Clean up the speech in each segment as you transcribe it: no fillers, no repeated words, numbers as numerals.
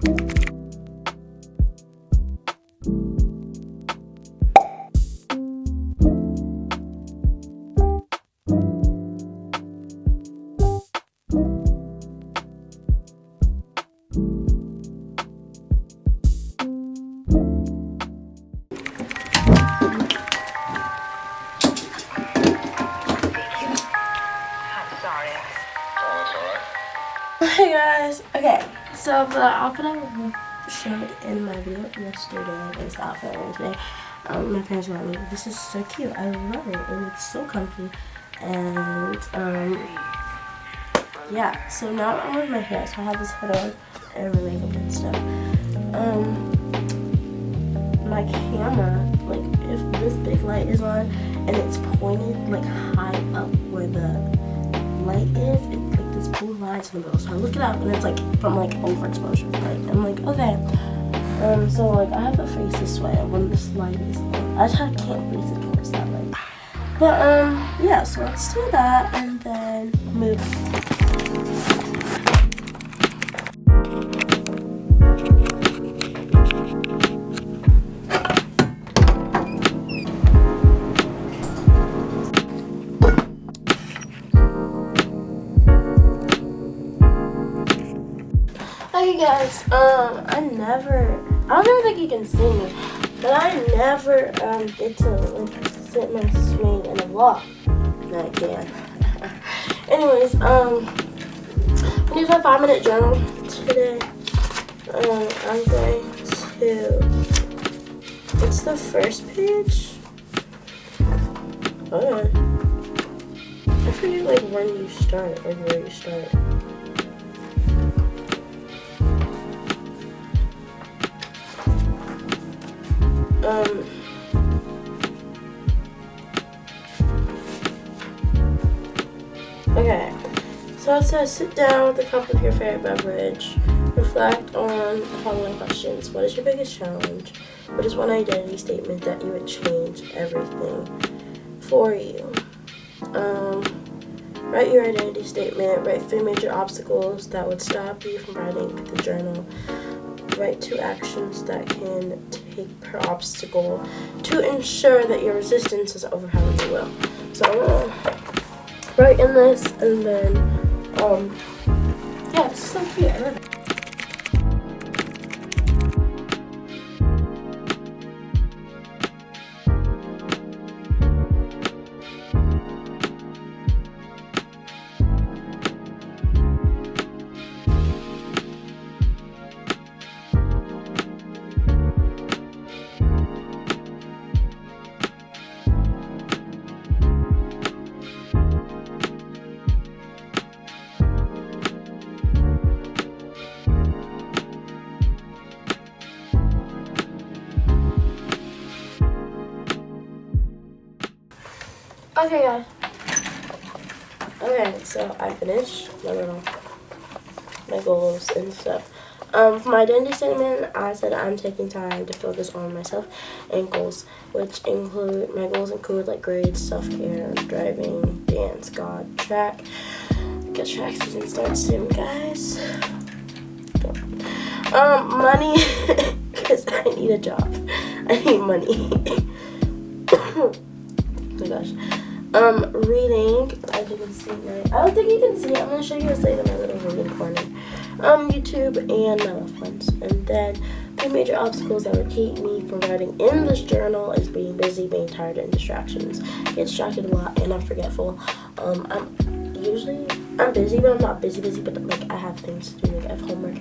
Hey guys, okay, so the outfit I showed in my video yesterday is the outfit I'm wearing today. My parents got me. This is so cute. I love it, and it's so comfy. And yeah. So now I'm with my hair. So I have this hood on and my makeup and stuff. My camera, like if this big light is on and it's pointed like high up where the light is, it's like this blue line's in the middle. So I look it up and it's like from like overexposure. Like I'm like, okay. So like I have to face this way when this light is on. I just can't face it towards that light. But yeah, so let's do that and then move. Hey guys, I don't even think you can see me, but I never get to like sit in my swing in a vlog. No, I can. Anyways, I'm gonna do a 5-minute journal today. I'm going to. It's the first page. Hold on. I forget like when you start, like where you start. Okay, so it says sit down with a cup of your favorite beverage, reflect on the following questions. What is your biggest challenge? What is one identity statement that you would change everything for you? Write your identity statement, write 3 major obstacles that would stop you from writing the journal. Write 2 actions that can take per obstacle to ensure that your resistance is overpowered your will. So I'm gonna write in this and then yeah, it's so cute. I love it. Okay guys. Okay, so I finished my goals and stuff. For my identity statement, I said I'm taking time to focus on myself and goals, which include, my goals include like grades, self-care, driving, dance, God, track. I guess track season starts soon, guys. Money, because I need a job. I need money. Oh my gosh. Reading, as you can see, right? I don't think you can see it. I'm going to show you guys later my little reading corner. YouTube and my loved ones. And then 3 major obstacles that would keep me from writing in this journal is being busy, being tired, and distractions. I get distracted a lot and I'm forgetful. I'm busy, but I'm not busy, but like I have things to do, like I have homework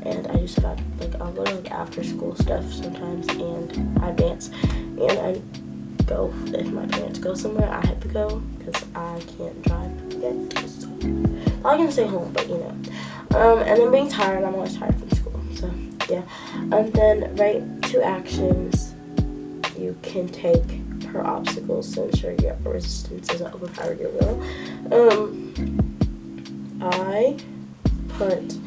and I just have like I'll go to like after school stuff sometimes and I dance and I go if my parents go somewhere. I have to go because I can't drive yet. So I can stay home, but you know. And then being tired, I'm always tired from school. So yeah. And then write 2 actions you can take per obstacles to ensure your resistance doesn't overpower your will. I put,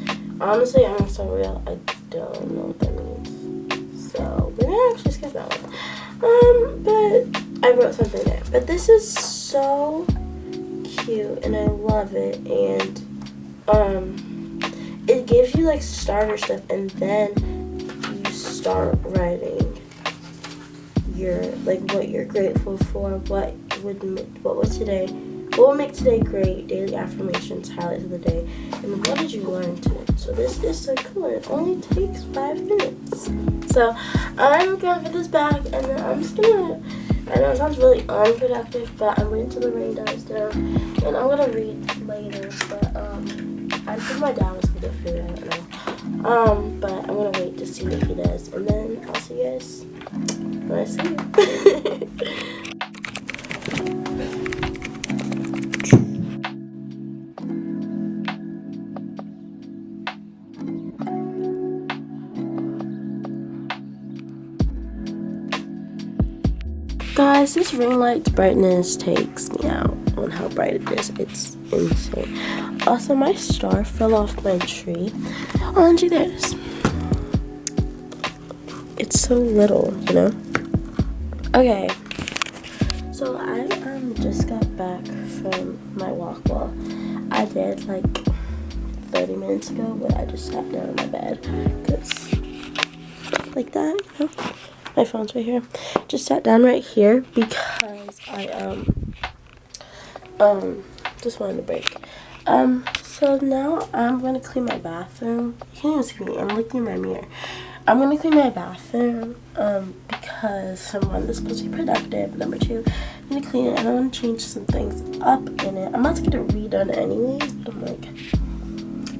honestly, I'm gonna so real, I don't know what that means. So we're gonna actually skip that one. But I wrote something there. But this is so cute and I love it, and it gives you like starter stuff, and then you start writing your like what you're grateful for, what would make today great, daily affirmations, highlights of the day, and what did you learn today. So this is so cool, and it only takes 5 minutes. So I'm gonna put this back, and then I'm just gonna, I know it sounds really unproductive, but I'm waiting till the rain dies down, and I'm gonna read later, but I think my dad was gonna get food, I don't know. But I'm gonna wait to see what he does, and then I'll see you guys when I see you. Guys, this ring light's brightness takes me out on how bright it is. It's insane. Also, my star fell off my tree. Oh, and there it is. It's so little, you know? Okay. So I just got back from my walk. Well, I did like 30 minutes ago, but I just sat down in my bed because like that, you know? My phone's right here. Just sat down right here because I just wanted a break. So now I'm gonna clean my bathroom. You can't even see me. I'm looking in my mirror. I'm gonna clean my bathroom because number one, this is supposed to be productive. Number two, I'm gonna clean it and I want to change some things up in it. I'm about to get it redone anyways, but I'm like,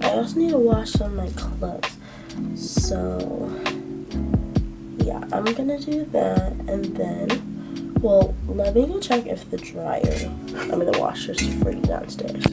I also need to wash some of my clothes. So yeah, I'm gonna do that, and then, well, let me go check if the washer's free downstairs.